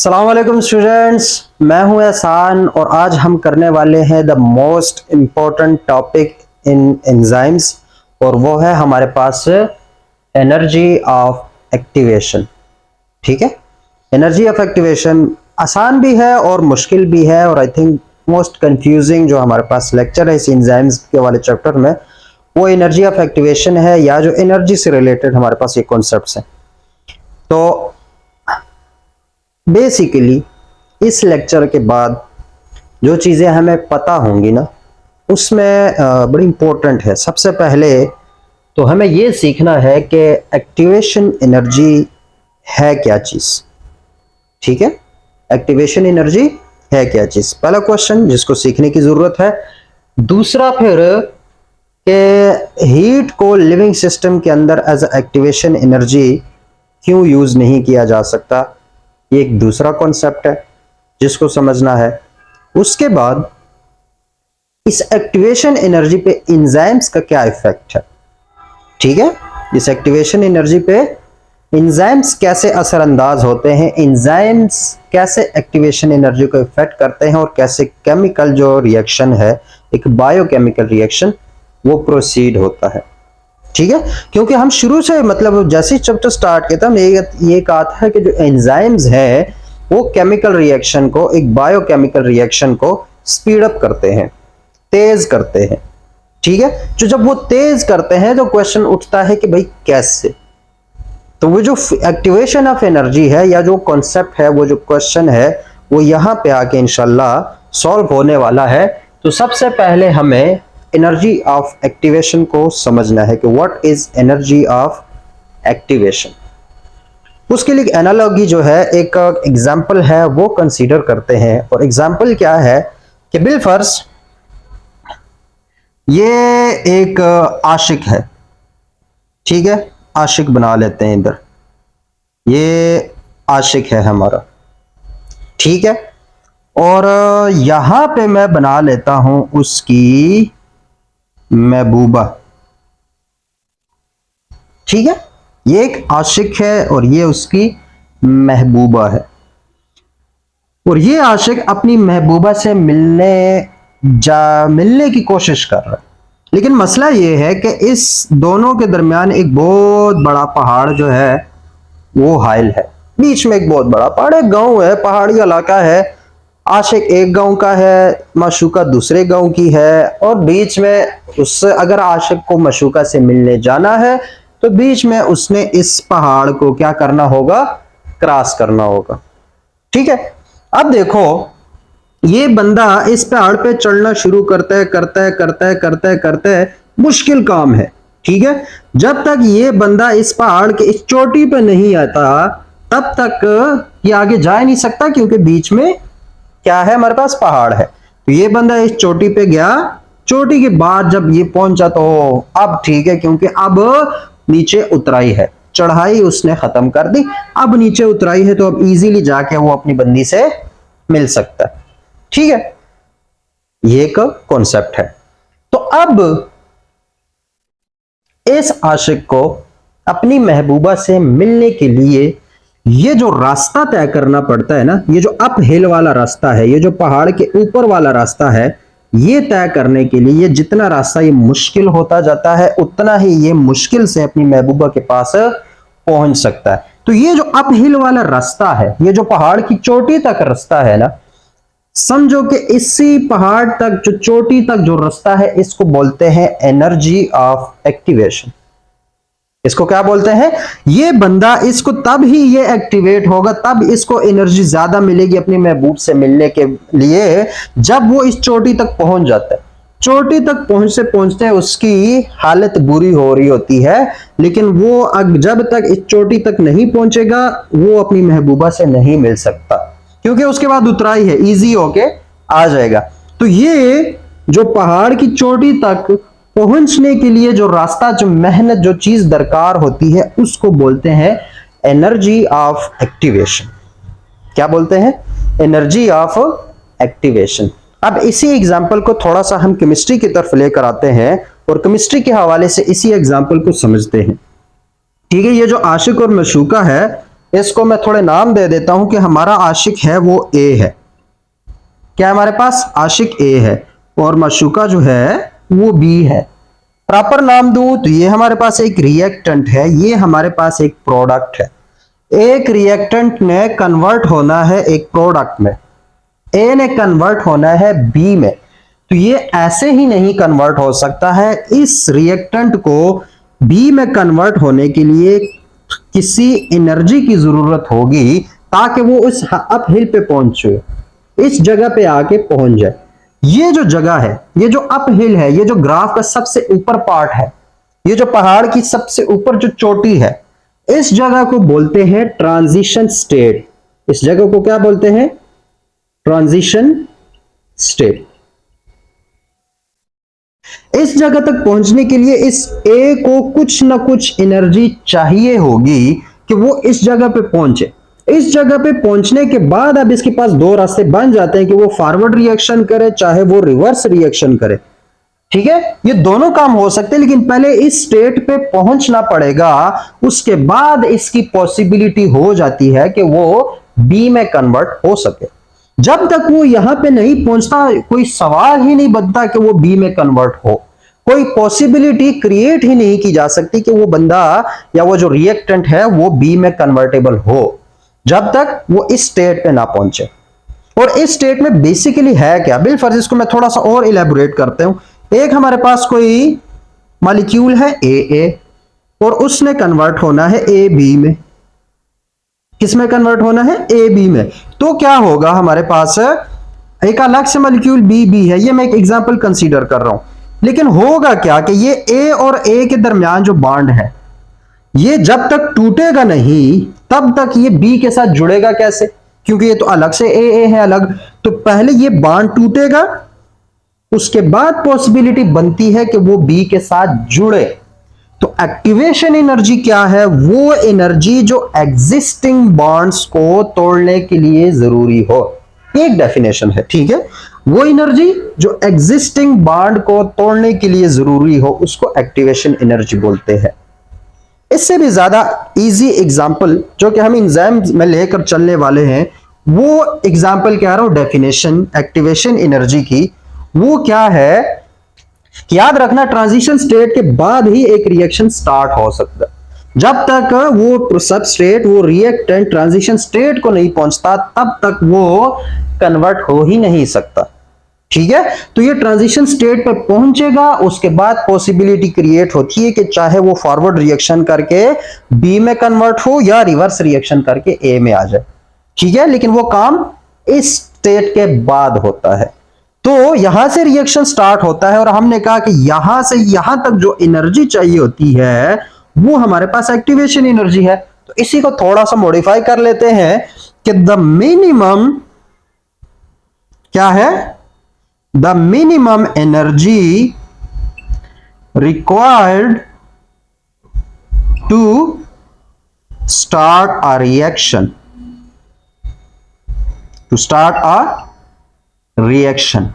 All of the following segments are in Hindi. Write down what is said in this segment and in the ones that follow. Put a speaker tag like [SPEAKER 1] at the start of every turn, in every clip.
[SPEAKER 1] अस्सलाम वालेकुम स्टूडेंट्स, मैं हूं एहसान और आज हम करने वाले हैं the most important topic in enzymes और वो है हमारे पास एनर्जी ऑफ एक्टिवेशन। ठीक है, एनर्जी ऑफ एक्टिवेशन आसान भी है और मुश्किल भी है और आई थिंक मोस्ट कंफ्यूजिंग जो हमारे पास लेक्चर है इस एंजाइम्स के वाले चैप्टर में वो एनर्जी ऑफ एक्टिवेशन है या जो एनर्जी से रिलेटेड हमारे पास ये कॉन्सेप्ट्स हैं। तो बेसिकली इस लेक्चर के बाद जो चीज़ें हमें पता होंगी ना उसमें बड़ी इंपॉर्टेंट है। सबसे पहले तो हमें ये सीखना है कि एक्टिवेशन एनर्जी है क्या चीज़। ठीक है, एक्टिवेशन एनर्जी है क्या चीज़, पहला क्वेश्चन जिसको सीखने की ज़रूरत है। दूसरा फिर कि हीट को लिविंग सिस्टम के अंदर एज एक्टिवेशन एनर्जी क्यों यूज़ नहीं किया जा सकता, ये एक दूसरा कॉन्सेप्ट है जिसको समझना है। उसके बाद इस एक्टिवेशन एनर्जी पे एंजाइम्स का क्या इफेक्ट है। ठीक है, इस एक्टिवेशन एनर्जी पे एंजाइम्स कैसे असरअंदाज होते हैं, एंजाइम्स कैसे एक्टिवेशन एनर्जी को इफेक्ट करते हैं और कैसे केमिकल जो रिएक्शन है, एक बायोकेमिकल रिएक्शन, वो प्रोसीड होता है। ठीक है, क्योंकि हम शुरू से मतलब जैसे चैप्टर स्टार्ट किया था ये कहा था कि जो एंजाइम्स है वो केमिकल रिएक्शन को, एक बायोकेमिकल रिएक्शन को स्पीड अप करते हैं, तेज करते हैं। ठीक है, जो जब वो तेज करते हैं तो क्वेश्चन उठता है कि भाई कैसे। तो वो जो एक्टिवेशन ऑफ एनर्जी है या जो कॉन्सेप्ट है, वो जो क्वेश्चन है वो यहाँ पे आके इंशाल्लाह सॉल्व होने वाला है। तो सबसे पहले हमें एनर्जी ऑफ एक्टिवेशन को समझना है कि what is energy of activation. उसके लिए एनालॉजी जो है, एक एग्जांपल है वो कंसीडर करते हैं। और एग्जांपल क्या है कि बिलफर्ज ये एक आशिक है। ठीक है, आशिक बना लेते हैं इधर, ये आशिक है हमारा। ठीक है, और यहां पे मैं बना लेता हूं उसकी महबूबा। ठीक है, ये एक आशिक है और ये उसकी महबूबा है और ये आशिक अपनी महबूबा से मिलने की कोशिश कर रहा है। लेकिन मसला ये है कि इस दोनों के दरमियान एक बहुत बड़ा पहाड़ जो है वो हाइल है। बीच में एक बहुत बड़ा पहाड़ है, गांव है, पहाड़ी इलाका है। आशिक एक गांव का है, माशूका दूसरे गांव की है और बीच में उससे अगर आशिक को माशूका से मिलने जाना है तो बीच में उसने इस पहाड़ को क्या करना होगा, क्रॉस करना होगा। ठीक है, अब देखो ये बंदा इस पहाड़ पे चढ़ना शुरू करता है, मुश्किल काम है। ठीक है, जब तक ये बंदा इस पहाड़ के इस चोटी पे नहीं आता तब तक ये आगे जा नहीं सकता, क्योंकि बीच में क्या है, हमारे पास पहाड़ है। तो ये बंदा इस चोटी पे गया, चोटी के बाद जब ये पहुंचा तो अब ठीक है, क्योंकि अब नीचे उतराई है, चढ़ाई उसने खत्म कर दी, अब नीचे उतराई है तो अब इजीली जाके वो अपनी बंदी से मिल सकता है। ठीक है, ये एक कॉन्सेप्ट है। तो अब इस आशिक को अपनी महबूबा से मिलने के लिए ये जो रास्ता तय करना पड़ता है ना, ये जो अप हिल वाला रास्ता है, ये जो पहाड़ के ऊपर वाला रास्ता है, ये तय करने के लिए ये जितना रास्ता ये मुश्किल होता जाता है उतना ही ये मुश्किल से अपनी महबूबा के पास पहुंच सकता है। तो ये जो अप हिल वाला रास्ता है, ये जो पहाड़ की चोटी तक रास्ता है ना, समझो कि इसी पहाड़ तक जो चोटी तक जो रास्ता है इसको बोलते हैं एनर्जी ऑफ एक्टिवेशन। इसको क्या बोलते हैं, ये बंदा इसको तब ही ये एक्टिवेट होगा, तब इसको एनर्जी ज्यादा मिलेगी अपनी महबूब से मिलने के लिए जब वो इस चोटी तक पहुंच जाता है। चोटी तक पहुंचते उसकी हालत बुरी हो रही होती है, लेकिन वो जब तक इस चोटी तक नहीं पहुंचेगा वो अपनी महबूबा से नहीं मिल सकता, क्योंकि उसके बाद उतराई है, इजी होके आ जाएगा। तो ये जो पहाड़ की चोटी तक पहुंचने के लिए जो रास्ता, जो मेहनत, जो चीज दरकार होती है उसको बोलते हैं एनर्जी ऑफ एक्टिवेशन। क्या बोलते हैं, एनर्जी ऑफ एक्टिवेशन। अब इसी एग्जांपल को थोड़ा सा हम केमिस्ट्री की तरफ लेकर आते हैं और केमिस्ट्री के हवाले से इसी एग्जांपल को समझते हैं। ठीक है, ये जो आशिक और मशूका है इसको मैं थोड़े नाम दे देता हूं कि हमारा आशिक है वो ए है। क्या हमारे पास आशिक ए है और मशूका जो है वो बी है। प्रॉपर नाम दूं तो ये हमारे पास एक रिएक्टेंट है, ये हमारे पास एक प्रोडक्ट है। एक रिएक्टेंट ने कन्वर्ट होना है एक प्रोडक्ट में, ए ने कन्वर्ट होना है बी में, तो ये ऐसे ही नहीं कन्वर्ट हो सकता है। इस रिएक्टेंट को बी में कन्वर्ट होने के लिए किसी एनर्जी की जरूरत होगी ताकि वो उस अप हिल पे पहुंचे, इस जगह पे आके पहुंच जाए। ये जो जगह है, ये जो अप हिल है, ये जो ग्राफ का सबसे ऊपर पार्ट है, ये जो पहाड़ की सबसे ऊपर जो चोटी है, इस जगह को बोलते हैं ट्रांजिशन स्टेट। इस जगह को क्या बोलते हैं? Transition state. इस जगह तक पहुंचने के लिए इस ए को कुछ ना कुछ एनर्जी चाहिए होगी कि वो इस जगह पे पहुंचे। इस जगह पे पहुंचने के बाद अब इसके पास दो रास्ते बन जाते हैं कि वो फॉरवर्ड रिएक्शन करे चाहे वो रिवर्स रिएक्शन करे। ठीक है, ये दोनों काम हो सकते हैं, लेकिन पहले इस स्टेट पे पहुंचना पड़ेगा, उसके बाद इसकी पॉसिबिलिटी हो जाती है कि वो बी में कन्वर्ट हो सके। जब तक वो यहां पे नहीं पहुंचता कोई सवाल ही नहीं बनता कि वो बी में कन्वर्ट हो, कोई पॉसिबिलिटी क्रिएट ही नहीं की जा सकती कि वो बंदा या वो जो रिएक्टेंट है वो बी में कन्वर्टेबल हो, जब तक वो इस स्टेट पे ना पहुंचे। और इस स्टेट में बेसिकली है क्या, बिलफर्ज इसको मैं थोड़ा सा और इलेबोरेट करता हूं। एक हमारे पास कोई मॉलिक्यूल है ए और उसने कन्वर्ट होना है ए बी में। किसमें कन्वर्ट होना है? ए बी में। तो क्या होगा, हमारे पास एक अलग से मॉलिक्यूल बी है, ये मैं एक एग्जांपल कंसीडर कर रहा हूं। लेकिन होगा क्या कि ये ए और ए के दरमियान जो बॉन्ड है, ये जब तक टूटेगा नहीं तब तक ये बी के साथ जुड़ेगा कैसे? क्योंकि ये तो अलग से ए है अलग। तो पहले ये बॉन्ड टूटेगा, उसके बाद पॉसिबिलिटी बनती है कि वो बी के साथ जुड़े। तो एक्टिवेशन एनर्जी क्या है? वो एनर्जी जो एग्जिस्टिंग बॉन्ड्स को तोड़ने के लिए जरूरी हो, एक डेफिनेशन है। ठीक है, वो एनर्जी जो एग्जिस्टिंग बॉन्ड को तोड़ने के लिए जरूरी हो उसको एक्टिवेशन एनर्जी बोलते हैं। इससे भी ज्यादा इजी एग्जांपल जो कि हम एग्जाम में लेकर चलने वाले हैं, वो एग्जांपल कह रहा हूं डेफिनेशन एक्टिवेशन एनर्जी की। वो क्या है, याद रखना ट्रांजिशन स्टेट के बाद ही एक रिएक्शन स्टार्ट हो सकता है। जब तक वो सबस्ट्रेट, वो रिएक्टेंट ट्रांजिशन स्टेट को नहीं पहुंचता तब तक वो कन्वर्ट हो ही नहीं सकता। ठीक है, तो ये ट्रांजिशन स्टेट पर पहुंचेगा, उसके बाद पॉसिबिलिटी क्रिएट होती है कि चाहे वो फॉरवर्ड रिएक्शन करके बी में कन्वर्ट हो या रिवर्स रिएक्शन करके ए में आ जाए। ठीक है, लेकिन वो काम इस स्टेट के बाद होता है। तो यहां से रिएक्शन स्टार्ट होता है और हमने कहा कि यहां से यहां तक जो एनर्जी चाहिए होती है वो हमारे पास एक्टिवेशन एनर्जी है। तो इसी को थोड़ा सा मॉडिफाई कर लेते हैं कि द मिनिमम क्या है, the minimum energy required to start a reaction, to start a reaction.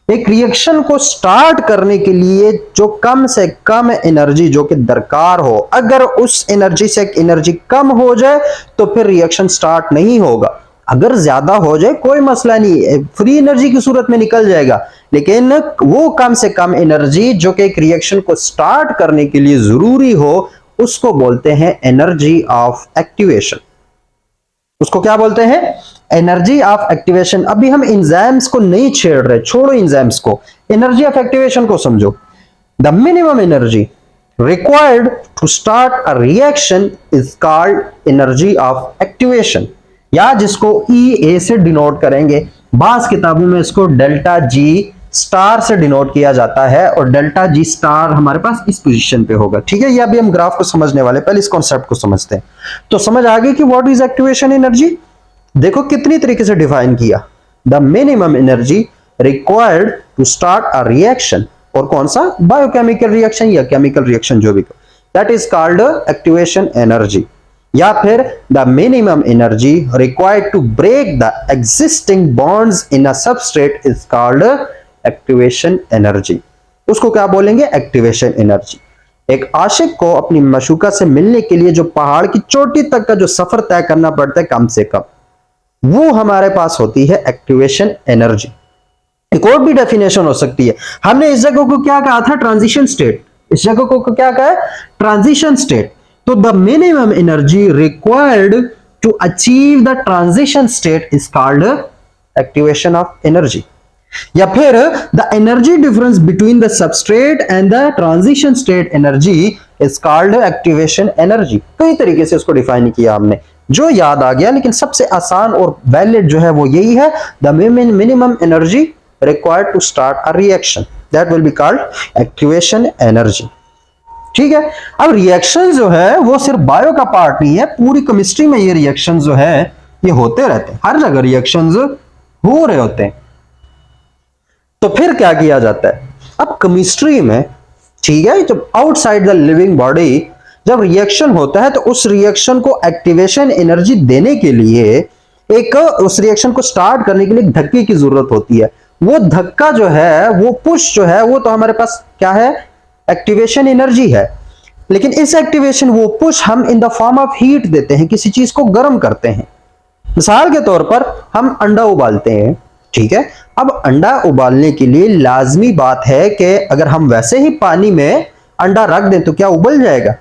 [SPEAKER 1] एक रिएक्शन को स्टार्ट करने के लिए जो कम से कम एनर्जी जो कि दरकार हो, अगर उस एनर्जी से एक एनर्जी कम हो जाए तो फिर रिएक्शन स्टार्ट नहीं होगा। अगर ज्यादा हो जाए कोई मसला नहीं, फ्री एनर्जी की सूरत में निकल जाएगा, लेकिन वो कम से कम एनर्जी जो कि एक रिएक्शन को स्टार्ट करने के लिए जरूरी हो उसको बोलते हैं एनर्जी ऑफ एक्टिवेशन। उसको क्या बोलते हैं? Energy of activation. अभी हम एंजाइम्स को नहीं छेड़ रहे, छोड़ो एंजाइम्स को, एनर्जी ऑफ एक्टिवेशन को समझो। The minimum energy required to start a reaction is called energy of activation, या जिसको E A से डिनोट करेंगे। बास किताबों में इसको डेल्टा जी स्टार से डिनोट किया जाता है और डेल्टा जी स्टार हमारे पास इस पोजीशन पे होगा। ठीक है, ये अभी हम ग्राफ को समझने वाले, पहले इस कॉन्सेप्ट को समझते हैं। तो समझ आ गई कि व्हाट इज एक्टिवेशन एनर्जी। देखो कितनी तरीके से डिफाइन किया, the minimum energy required to start a reaction, और कौन सा? बायोकेमिकल रिएक्शन या केमिकल रिएक्शन, जो भी, that is called activation energy. या फिर the minimum energy required to break the existing bonds in a substrate is called activation energy. उसको क्या बोलेंगे? Activation energy. एक आशिक को अपनी मशूका से मिलने के लिए जो पहाड़ की चोटी तक का जो सफर तय करना पड़ता है कम से कम, वो हमारे पास होती है एक्टिवेशन एनर्जी। एक और भी डेफिनेशन हो सकती है। हमने इस जगह को क्या कहा था? Transition state. इस जगह को क्या कहा है? Transition state. तो the minimum energy required to achieve the transition state is called activation of energy. या फिर the energy difference between the substrate and the transition state energy is called activation energy. कई तरीके से इसको डिफाइन किया हमने, जो याद आ गया, लेकिन सबसे आसान और वैलिड जो है वो यही है, the minimum energy required to start a reaction, that will be called activation energy। ठीक है। अब रिएक्शन जो है वो सिर्फ बायो का पार्ट नहीं है, पूरी केमिस्ट्री में ये रिएक्शन जो है ये होते रहते हैं, हर जगह रिएक्शंस हो रहे होते हैं। तो फिर क्या किया जाता है? अब केमिस्ट्री में, ठीक है, जब आउटसाइड द लिविंग बॉडी जब रिएक्शन होता है तो उस रिएक्शन को एक्टिवेशन एनर्जी देने के लिए एक, उस रिएक्शन को स्टार्ट करने के लिए एक धक्के की जरूरत होती है। वो धक्का जो है, वो पुश जो है, वो तो हमारे पास क्या है? एक्टिवेशन एनर्जी है। लेकिन इस एक्टिवेशन, वो पुश हम in the form of heat देते हैं, किसी चीज को गर्म करते हैं। मिसाल के तौर पर हम अंडा उबालते हैं, ठीक है। अब अंडा उबालने के लिए लाजमी बात है कि अगर हम वैसे ही पानी में अंडा रख दें तो क्या उबल जाएगा?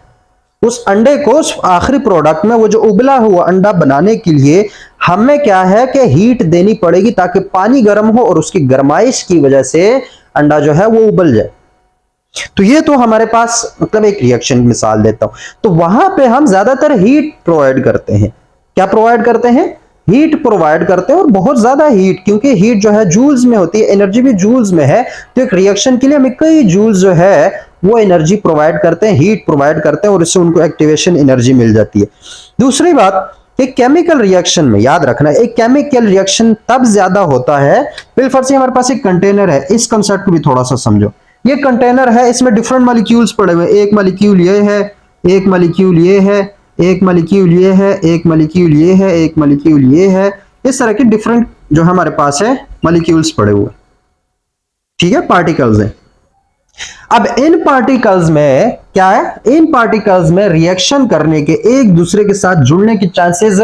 [SPEAKER 1] उस अंडे को, उस आखिरी प्रोडक्ट में, वो जो उबला हुआ अंडा बनाने के लिए हमें क्या है कि हीट देनी पड़ेगी ताकि पानी गर्म हो और उसकी गर्माइश की वजह से अंडा जो है वो उबल जाए। तो ये तो हमारे पास मतलब एक रिएक्शन मिसाल देता हूं। तो वहां पे हम ज्यादातर हीट प्रोवाइड करते हैं। क्या प्रोवाइड करते हैं? हीट प्रोवाइड करते हैं, और बहुत ज्यादा हीट, क्योंकि हीट जो है जूल्स में होती है, एनर्जी भी जूल्स में है। तो एक रिएक्शन के लिए हमें कई जूल्स जो है वो एनर्जी प्रोवाइड करते हैं, हीट प्रोवाइड करते हैं, और इससे उनको एक्टिवेशन एनर्जी मिल जाती है। दूसरी बात, एक केमिकल रिएक्शन में याद रखना, एक केमिकल रिएक्शन तब ज्यादा होता है, बिलफर्ज से हमारे पास एक कंटेनर है, इस कंसेप्ट को भी थोड़ा सा समझो। ये कंटेनर है, इसमें डिफरेंट मॉलिक्यूल्स पड़े हुए, एक मॉलिक्यूल ये है, एक मॉलिक्यूल ये है, एक मॉलिक्यूल ये है, एक मॉलिक्यूल ये है, एक मॉलिक्यूल ये है। इस तरह के डिफरेंट जो हमारे पास है मॉलिक्यूल्स पड़े हुए, ठीक है, पार्टिकल्स हैं। अब इन पार्टिकल्स में क्या है? इन पार्टिकल्स में रिएक्शन करने के, एक दूसरे के साथ जुड़ने के चांसेस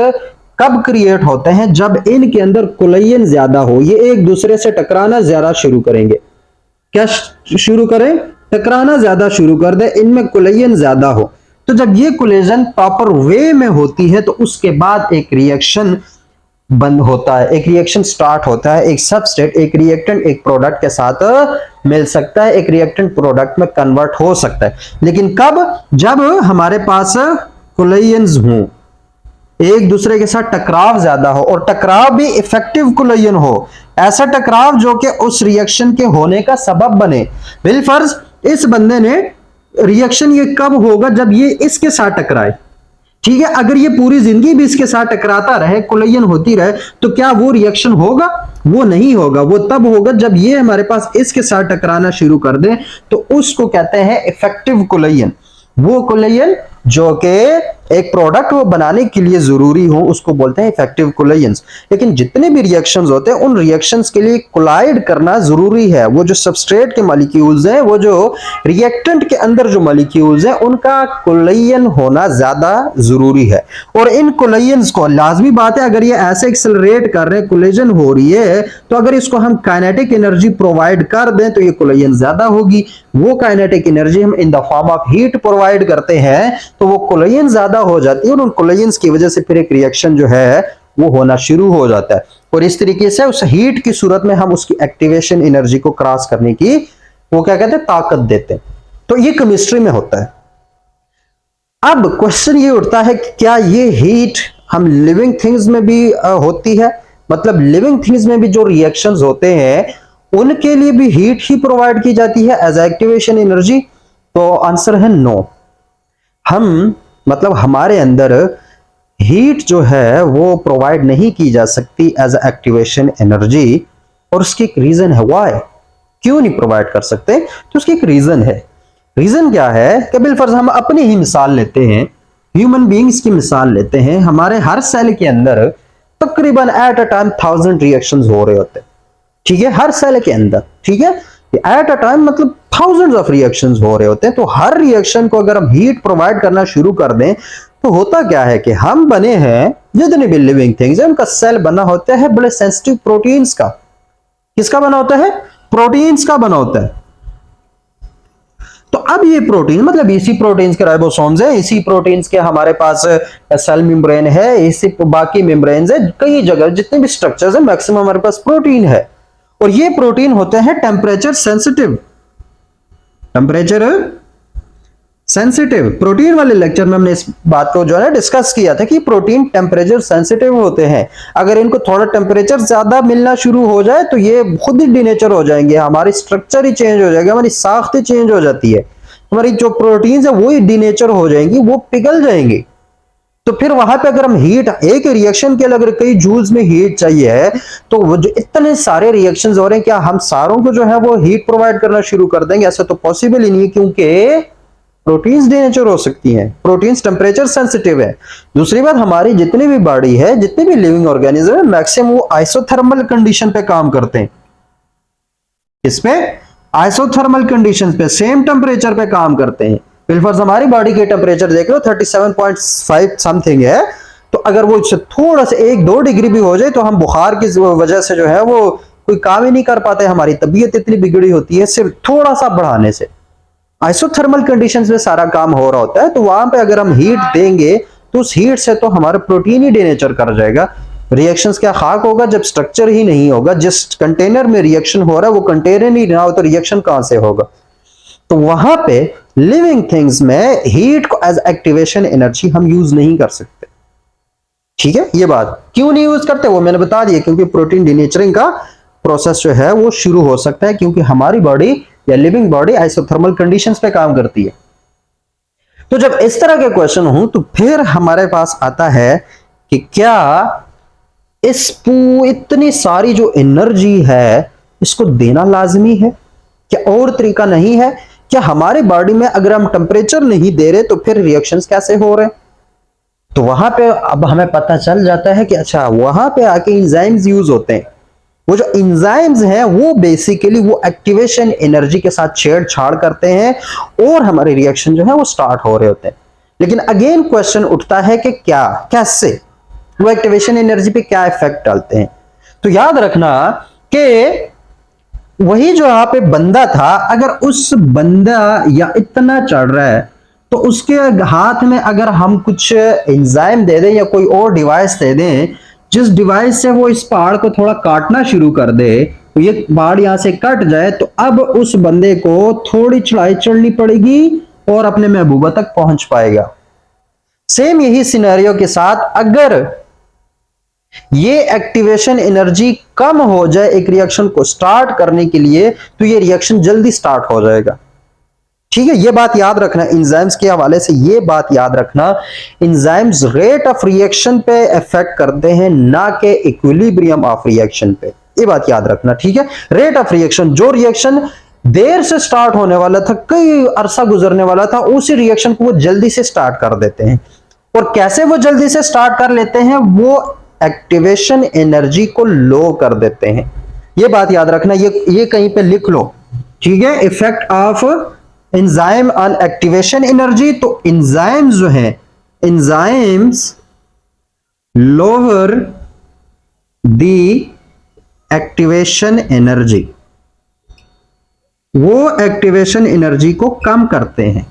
[SPEAKER 1] कब क्रिएट होते हैं? जब इनके अंदर कोलिजन ज्यादा हो, ये एक दूसरे से टकराना ज्यादा शुरू करेंगे। क्या शुरू करें? टकराना ज्यादा शुरू कर दे, इनमें कोलिजन ज्यादा हो। तो जब ये कोलिजन प्रॉपर वे में होती है तो उसके बाद एक रिएक्शन बंद होता है, एक रिएक्शन स्टार्ट होता है, एक सबस्ट्रेट, एक रिएक्टेंट एक प्रोडक्ट के साथ मिल सकता है, एक रिएक्टेंट प्रोडक्ट में कन्वर्ट हो सकता है। लेकिन कब? जब हमारे पास कोलिजन्स हो, एक दूसरे के साथ टकराव ज्यादा हो, और टकराव भी इफेक्टिव कोलिजन हो, ऐसा टकराव जो कि उस रिएक्शन के होने का सबब बने। बिलफर्ज इस बंदे ने रिएक्शन ये कब होगा? जब ये इसके साथ टकराए, ठीक है। अगर ये पूरी जिंदगी भी इसके साथ टकराता रहे, कोलिजन होती रहे, तो क्या वो रिएक्शन होगा? वो नहीं होगा। वो तब होगा जब ये हमारे पास इसके साथ टकराना शुरू कर दे, तो उसको कहते हैं इफेक्टिव कोलिजन। वो कोलिजन जो कि एक प्रोडक्ट वो बनाने के लिए जरूरी हो, उसको बोलते हैं इफेक्टिव कोलिजन्स। लेकिन जितने भी रिएक्शंस होते हैं, उन रिएक्शंस के लिए कोलाइड करना जरूरी है। वो जो सबस्ट्रेट के मॉलिक्यूल्स हैं, वो जो रिएक्टेंट के अंदर जो मॉलिक्यूल्स हैं, उनका कोलिजन होना ज्यादा जरूरी है। और इन कोलिजन्स को, लाजमी बात है, अगर ये ऐसे एक्सेलरेट कर रहे हैं, कोलिजन हो रही है, तो अगर इसको हम काइनेटिक एनर्जी प्रोवाइड कर दें तो ये कोलिजन ज्यादा होगी। वो काइनेटिक एनर्जी हम in the form of heat provide करते हैं, तो वो कोलिजन ज्यादा हो जाती है, और उन कोलिजन्स की वजह से फिर एक रिएक्शन जो है वो होना शुरू हो जाता है। और इस तरीके से उस हीट की सूरत में हम उसकी एक्टिवेशन एनर्जी को क्रॉस करने की, वो क्या कहते हैं, ताकत देते हैं। तो ये केमिस्ट्री में होता है। अब क्वेश्चन ये उठता है कि क्या ये हीट हम लिविंग थिंग्स में भी होती है? मतलब लिविंग थिंग्स में भी जो रिएक्शंस होते हैं, उनके लिए भी हीट ही प्रोवाइड की जाती है एज एक्टिवेशन एनर्जी? तो आंसर है नो। हम मतलब हमारे अंदर हीट जो है वो प्रोवाइड नहीं की जा सकती एज एक्टिवेशन एनर्जी, और उसकी एक रीजन है। व्हाई? क्यों नहीं प्रोवाइड कर सकते? तो उसकी एक रीजन है। रीजन क्या है कि बिलफर्ज हम अपनी ही मिसाल लेते हैं, ह्यूमन बीइंग्स की मिसाल लेते हैं। हमारे हर सेल के अंदर तकरीबन एट अ टाइम 1000 रिएक्शंस हो रहे होते हैं, ठीक है, हर सेल के अंदर, ठीक है। एट अ टाइम मतलब थाउजेंड्स ऑफ रिएक्शंस हो रहे होते हैं। तो हर रिएक्शन को अगर हम हीट प्रोवाइड करना शुरू कर दें तो होता क्या है कि हम बने हैं, जितने भी लिविंग थिंग्स है उनका सेल बना होता है बड़े सेंसिटिव प्रोटीन्स का। किसका बना होता है? प्रोटीन्स का बना होता है। तो अब ये प्रोटीन मतलब इसी प्रोटीन्स के राइबोसोम्स है, इसी प्रोटीन्स के हमारे पास सेल मेम्ब्रेन है, इसी बाकी मेम्ब्रेन्स है, कई जगह जितने भी स्ट्रक्चर्स है मैक्सिमम हमारे पास प्रोटीन है। और ये प्रोटीन होते हैं temperature sensitive. Temperature sensitive protein वाले लेक्चर में हमने इस बात को जो है डिस्कस किया था कि प्रोटीन टेम्परेचर सेंसिटिव होते हैं। अगर इनको थोड़ा टेम्परेचर ज्यादा मिलना शुरू हो जाए तो ये खुद ही डिनेचर हो जाएंगे, हमारी स्ट्रक्चर ही चेंज हो जाएगी, हमारी साख्त ही चेंज हो जाती है, हमारी जो प्रोटीन है वो ही डिनेचर हो जाएंगी, वो पिघल जाएंगी। तो फिर वहां पे अगर हम हीट, एक रिएक्शन के लिए अगर कई जूल्स में हीट चाहिए है तो वो जो इतने सारे रिएक्शंस हो रहे हैं, क्या हम सारों को जो है वो हीट प्रोवाइड करना शुरू कर देंगे? ऐसा तो पॉसिबल ही नहीं है, क्योंकि प्रोटीन्स डिनेचर हो सकती हैं, प्रोटीन्स टेम्परेचर सेंसिटिव है। दूसरी बात, हमारी जितनी भी बॉडी है, जितने भी लिविंग ऑर्गेनिज्म है, मैक्सिमम वो आइसोथर्मल कंडीशन पे काम करते हैं। इस पे आइसोथर्मल कंडीशंस पे, सेम टेम्परेचर पे काम करते हैं। बिल्फर्स हमारी बॉडी के टेम्परेचर देख लो 37.5 समथिंग है, तो अगर वो इससे थोड़ा सा 1-2 डिग्री भी हो जाए तो हम बुखार की वजह से जो है वो कोई काम ही नहीं कर पाते, हमारी तबीयत इतनी बिगड़ी होती है सिर्फ थोड़ा सा बढ़ाने से। आइसोथर्मल कंडीशंस में सारा काम हो रहा होता है, तो वहां पे अगर हम हीट देंगे तो उस हीट से तो हमारा प्रोटीन ही डिनेचर कर जाएगा। रिएक्शंस क्या खाक होगा जब स्ट्रक्चर ही नहीं होगा, जिस कंटेनर में रिएक्शन हो रहा है वो कंटेनर ही ना हो तो रिएक्शन कहां से होगा? तो वहां पे लिविंग थिंग्स में हीट को एज एक्टिवेशन एनर्जी हम यूज नहीं कर सकते। ठीक है, ये बात क्यों नहीं यूज करते वो मैंने बता दिया, क्योंकि प्रोटीन डिनेचरिंग का प्रोसेस जो है वो शुरू हो सकता है, क्योंकि हमारी बॉडी या लिविंग बॉडी आइसोथर्मल कंडीशंस पे काम करती है। तो जब इस तरह के क्वेश्चन हो तो फिर हमारे पास आता है कि क्या इस इतनी सारी जो एनर्जी है इसको देना लाजमी है, क्या और तरीका नहीं है? क्या हमारे बॉडी में अगर हम टेम्परेचर नहीं दे रहे तो फिर रिएक्शंस कैसे हो रहे हैं? तो वहां पे अब हमें पता चल जाता है कि अच्छा, वहां पे आके एंजाइम्स यूज होते हैं। वो जो एंजाइम्स हैं वो बेसिकली वो एक्टिवेशन एनर्जी के साथ छेड़छाड़ करते हैं और हमारे रिएक्शन जो है वो स्टार्ट हो रहे होते हैं। लेकिन अगेन क्वेश्चन उठता है कि क्या, कैसे वो एक्टिवेशन एनर्जी पे क्या इफेक्ट डालते हैं? तो याद रखना कि वही जो यहाँ पे बंदा था, अगर उस बंदा या इतना चढ़ रहा है तो उसके हाथ में अगर हम कुछ एंजाइम दे दें या कोई और डिवाइस दे दें, जिस डिवाइस से वो इस पहाड़ को थोड़ा काटना शुरू कर दे, तो ये पहाड़ यहां से कट जाए तो अब उस बंदे को थोड़ी चढ़ाई चढ़नी पड़ेगी और अपने महबूबा तक पहुंच पाएगा। सेम यही सिनेरियो के साथ अगर ये एक्टिवेशन एनर्जी कम हो जाए एक रिएक्शन को स्टार्ट करने के लिए, तो ये रिएक्शन जल्दी स्टार्ट हो जाएगा। ठीक है, ये बात याद रखना, एंजाइम्स के हवाले से ये बात याद रखना, एंजाइम्स रेट ऑफ रिएक्शन पे इफेक्ट करते हैं, ना कि इक्विलिब्रियम ऑफ रिएक्शन पे। ये बात याद रखना, ठीक है। रेट ऑफ रिएक्शन, जो रिएक्शन देर से स्टार्ट होने वाला था, कई अरसा गुजरने वाला था, उसी रिएक्शन को वो जल्दी से स्टार्ट कर देते हैं। और कैसे वो जल्दी से स्टार्ट कर लेते हैं? वो एक्टिवेशन एनर्जी को लो कर देते हैं। ये बात याद रखना, ये कहीं पे लिख लो, ठीक है। Effect of enzyme on activation energy, तो एंजाइम्स जो है, enzymes lower the activation energy, वो एक्टिवेशन एनर्जी को कम करते हैं।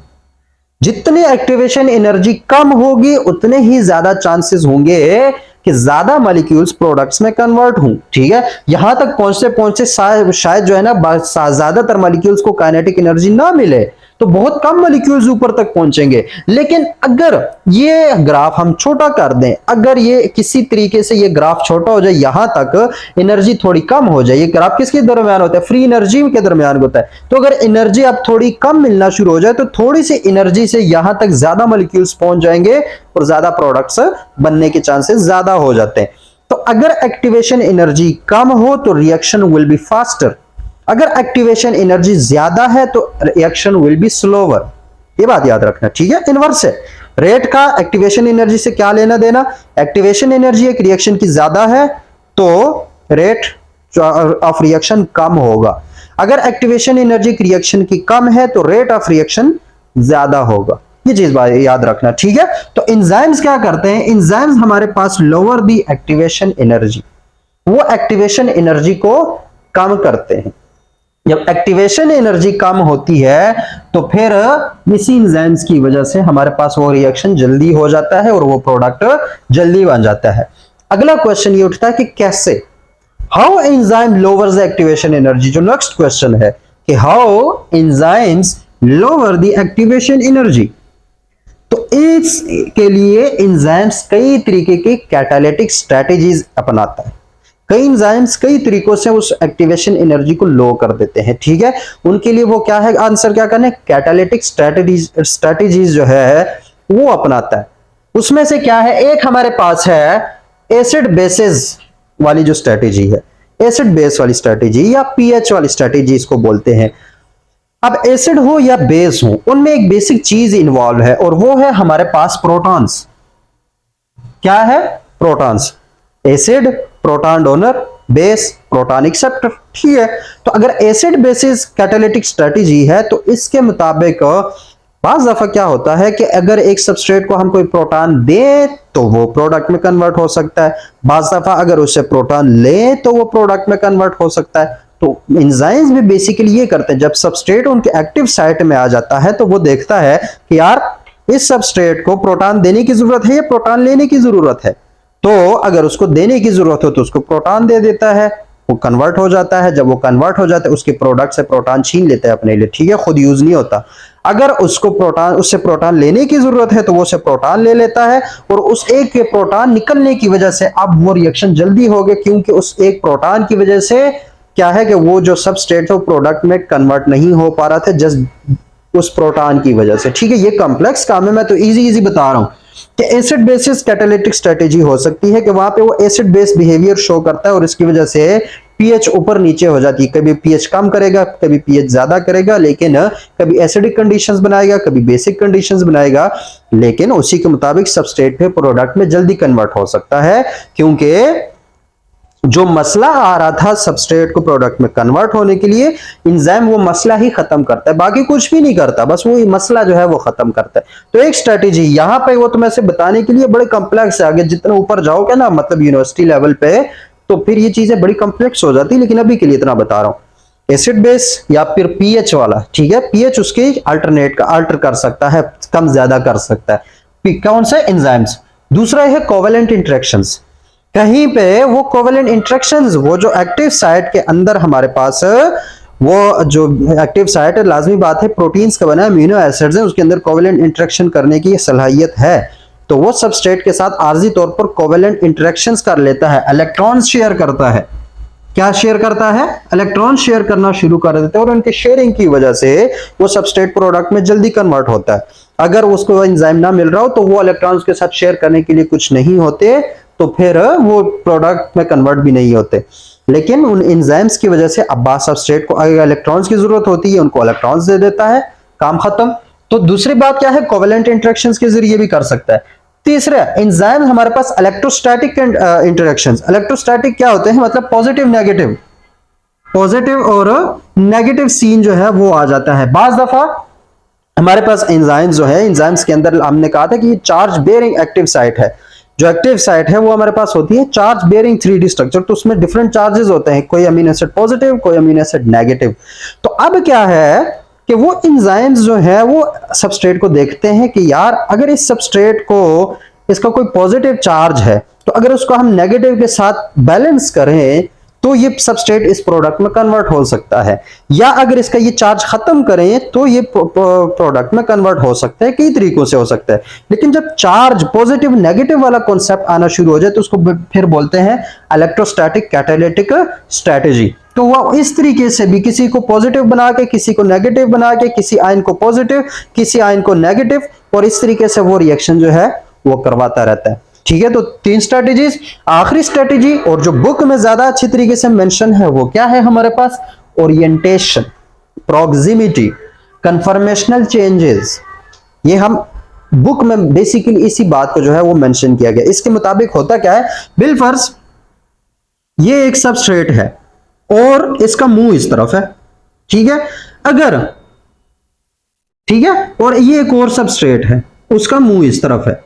[SPEAKER 1] जितने एक्टिवेशन एनर्जी कम होगी उतने ही ज्यादा चांसेस होंगे कि ज्यादा मॉलिक्यूल्स प्रोडक्ट्स में कन्वर्ट हों। ठीक है, यहां तक पहुंचते पहुंचते शायद जो है ना ज्यादातर मॉलिक्यूल्स को काइनेटिक एनर्जी ना मिले, तो बहुत कम मॉलिक्यूल्स ऊपर तक पहुंचेंगे। लेकिन अगर ये ग्राफ हम छोटा कर दें, अगर ये किसी तरीके से ये ग्राफ छोटा हो जाए, यहां तक एनर्जी थोड़ी कम हो जाए, ये ग्राफ किसके दरमियान होता है? फ्री एनर्जी के दरमियान होता है। तो अगर एनर्जी अब थोड़ी कम मिलना शुरू हो जाए तो थोड़ी सी एनर्जी से यहां तक ज्यादा मॉलिक्यूल्स पहुंच जाएंगे और ज्यादा प्रोडक्ट्स बनने के चांसेस ज्यादा हो जाते हैं। तो अगर एक्टिवेशन एनर्जी कम हो तो रिएक्शन विल बी फास्टर, अगर एक्टिवेशन एनर्जी ज्यादा है तो रिएक्शन विल बी स्लोवर। ये बात याद रखना, ठीक है। इनवर्स है, रेट का एक्टिवेशन एनर्जी से क्या लेना देना? एक्टिवेशन एनर्जी एक रिएक्शन की ज्यादा है तो रेट ऑफ रिएक्शन कम होगा। अगर एक्टिवेशन एनर्जी की रिएक्शन की कम है तो रेट ऑफ रिएक्शन ज्यादा होगा। ये चीज याद रखना, ठीक है। तो एंजाइम्स क्या करते हैं, एंजाइम्स हमारे पास लोअर दी एक्टिवेशन एनर्जी, वो एक्टिवेशन एनर्जी को कम करते हैं। जब एक्टिवेशन एनर्जी कम होती है तो फिर इसी एंजाइम्स की वजह से हमारे पास वो रिएक्शन जल्दी हो जाता है और वो प्रोडक्ट जल्दी बन जाता है। अगला क्वेश्चन ये उठता है कि कैसे, how enzyme lowers the activation energy. जो नेक्स्ट क्वेश्चन है कि how enzymes lower the activation energy. तो इसके लिए एंजाइम्स कई तरीके की कैटालिटिक स्ट्रेटजीज अपनाता है। कई एंजाइम्स कई तरीकों से उस एक्टिवेशन एनर्जी को लो कर देते हैं, ठीक है। उनके लिए वो क्या है, आंसर क्या करना है, कैटालिटिक स्ट्रेटजीज जो है वो अपनाता है। उसमें से क्या है, एक हमारे पास है एसिड बेसिस वाली जो स्ट्रेटेजी है, एसिड बेस वाली स्ट्रेटेजी या पीएच वाली स्ट्रेटेजी इसको बोलते हैं। अब एसिड हो या बेस हो, उनमें एक बेसिक चीज इन्वॉल्व है और वो है हमारे पास प्रोटॉन्स। क्या है, protons. Acid proton donor, base proton acceptor, ठीक है। तो अगर एसिड बेसिस कैटालिटिक स्ट्रेटेजी है तो इसके मुताबिक बाज़ दफा क्या होता है कि अगर एक सबस्ट्रेट को हम कोई प्रोटॉन दे तो वो प्रोडक्ट में कन्वर्ट हो सकता है, बाज़ दफा अगर उससे प्रोटॉन ले तो वो प्रोडक्ट में कन्वर्ट हो सकता है। तो एंजाइम्स भी बेसिकली ये करते हैं, जब सबस्ट्रेट उनके एक्टिव साइट में आ जाता है तो वो देखता है कि यार इस सबस्ट्रेट को प्रोटॉन देने की जरूरत है या प्रोटॉन लेने की जरूरत है। तो अगर उसको देने की जरूरत हो तो उसको प्रोटॉन दे देता है, वो कन्वर्ट हो जाता है। जब वो कन्वर्ट हो जाता है उसके प्रोडक्ट से प्रोटॉन छीन लेता है अपने लिए, ठीक है, खुद यूज नहीं होता। अगर उसको प्रोटॉन उससे प्रोटॉन लेने की जरूरत है तो वो उससे प्रोटॉन ले लेता है और उस एक के प्रोटॉन निकलने की वजह से अब वो रिएक्शन जल्दी हो गया, क्योंकि उस एक प्रोटॉन की वजह से क्या है कि वो जो सबस्ट्रेट है वो प्रोडक्ट में कन्वर्ट नहीं हो पा रहा था, जस्ट उस प्रोटॉन की वजह से, ठीक है। ये कॉम्प्लेक्स काम है, मैं तो इजी बता रहा हूं कि एसिड बेसिस कैटालिटिक स्ट्रेटेजी हो सकती है कि वहां पे वो एसिड बेस बिहेवियर शो करता है और इसकी वजह से पीएच ऊपर नीचे हो जाती है। कभी पीएच कम करेगा, कभी पीएच ज्यादा करेगा, लेकिन कभी एसिडिक कंडीशंस बनाएगा, कभी बेसिक कंडीशंस बनाएगा, लेकिन उसी के मुताबिक सबस्ट्रेट पे प्रोडक्ट में जल्दी कन्वर्ट हो सकता है, क्योंकि जो मसला आ रहा था सबस्ट्रेट को प्रोडक्ट में कन्वर्ट होने के लिए, एंजाइम वो मसला ही खत्म करता है, बाकी कुछ भी नहीं करता, बस वो मसला जो है वो खत्म करता है। तो एक स्ट्रेटेजी यहां पे वो तो मैं से बताने के लिए बड़े कॉम्प्लेक्स है, आगे जितना ऊपर जाओगे ना मतलब यूनिवर्सिटी लेवल पे तो फिर ये चीजें बड़ी कॉम्प्लेक्स हो जाती है, लेकिन अभी के लिए इतना बता रहा हूं। एसिड बेस या फिर पीएच वाला, ठीक है, पीएच उसके अल्टरनेट का अल्टर कर सकता है, कम ज्यादा कर सकता है, कौन से एंजाइम्स। दूसरा है कोवेलेंट इंटरेक्शंस। कहीं पे वो कोवेलेंट इंटरेक्शंस, वो जो एक्टिव साइट के अंदर हमारे पास वो जो एक्टिव साइट है, लाजमी बात है प्रोटीन्स का बना अमीनो एसिड्स है, उसके अंदर कोवेलेंट इंटरेक्शन करने की सलाहियत है, तो वो सबस्ट्रेट के साथ आर्जी तौर पर कोवेलेंट इंटरेक्शंस कर लेता है, इलेक्ट्रॉन शेयर करता है। क्या शेयर करता है, इलेक्ट्रॉन शेयर करना शुरू कर देते हैं और उनके शेयरिंग की वजह से वो सबस्ट्रेट प्रोडक्ट में जल्दी कन्वर्ट होता है। अगर उसको एंजाइम ना मिल रहा हो तो वो इलेक्ट्रॉन्स के साथ शेयर करने के लिए कुछ नहीं होते, तो फिर वो प्रोडक्ट में कन्वर्ट भी नहीं होते। लेकिन उन एंजाइम्स की वजह से अब सबस्ट्रेट को अगर इलेक्ट्रॉन्स की जरूरत होती है उनको इलेक्ट्रॉन्स दे देता है, काम खत्म। तो दूसरी बात क्या है, कोवेलेंट इंटरेक्शंस के जरिए भी कर सकता है। तीसरा, एंजाइम हमारे पास इलेक्ट्रोस्टैटिक इंटरेक्शंस। इलेक्ट्रोस्टैटिक क्या होते हैं, मतलब पॉजिटिव नेगेटिव, पॉजिटिव और नेगेटिव सीन जो है वो आ जाता है। बाज दफा हमारे पास एंजाइम्स जो है, एंजाइम्स के अंदर हमने कहा था कि ये चार्ज बेयरिंग एक्टिव साइट है। जो एक्टिव साइट है वो हमारे पास होती है चार्ज बेयरिंग 3D स्ट्रक्चर, तो उसमें डिफरेंट चार्जेस होते हैं, कोई अमीनो एसिड पॉजिटिव, कोई अमीनो एसिड नेगेटिव। तो अब क्या है कि वो एंजाइम्स जो है वो सबस्ट्रेट को देखते हैं कि यार अगर इस सबस्ट्रेट को इसका कोई पॉजिटिव चार्ज है तो अगर उसको हम नेगेटिव के साथ बैलेंस करें तो ये सबस्ट्रेट इस प्रोडक्ट में कन्वर्ट हो सकता है, या अगर इसका ये चार्ज खत्म करें तो ये प्रोडक्ट में कन्वर्ट हो सकता है। कई तरीकों से हो सकता है, लेकिन जब चार्ज पॉजिटिव नेगेटिव वाला कॉन्सेप्ट आना शुरू हो जाए तो उसको फिर बोलते हैं इलेक्ट्रोस्टैटिक कैटालिटिक स्ट्रेटेजी। तो वो इस तरीके से भी किसी को पॉजिटिव बना के, किसी को नेगेटिव बना के, किसी आयन को पॉजिटिव, किसी आयन को नेगेटिव, और इस तरीके से वो रिएक्शन जो है वो करवाता रहता है, ठीक है। तो 3 स्ट्रेटेजीज। आखिरी स्ट्रेटेजी और जो बुक में ज्यादा अच्छी तरीके से मेंशन है वो क्या है हमारे पास, ओरिएंटेशन, प्रॉक्सिमिटी, कन्फर्मेशनल चेंजेस। ये हम बुक में बेसिकली इसी बात को जो है वो मेंशन किया गया। इसके मुताबिक होता क्या है, बिलफर्ज ये एक सबस्ट्रेट है और इसका मुंह इस तरफ है, ठीक है, अगर, ठीक है, और ये एक और सबस्ट्रेट है, उसका मुंह इस तरफ है,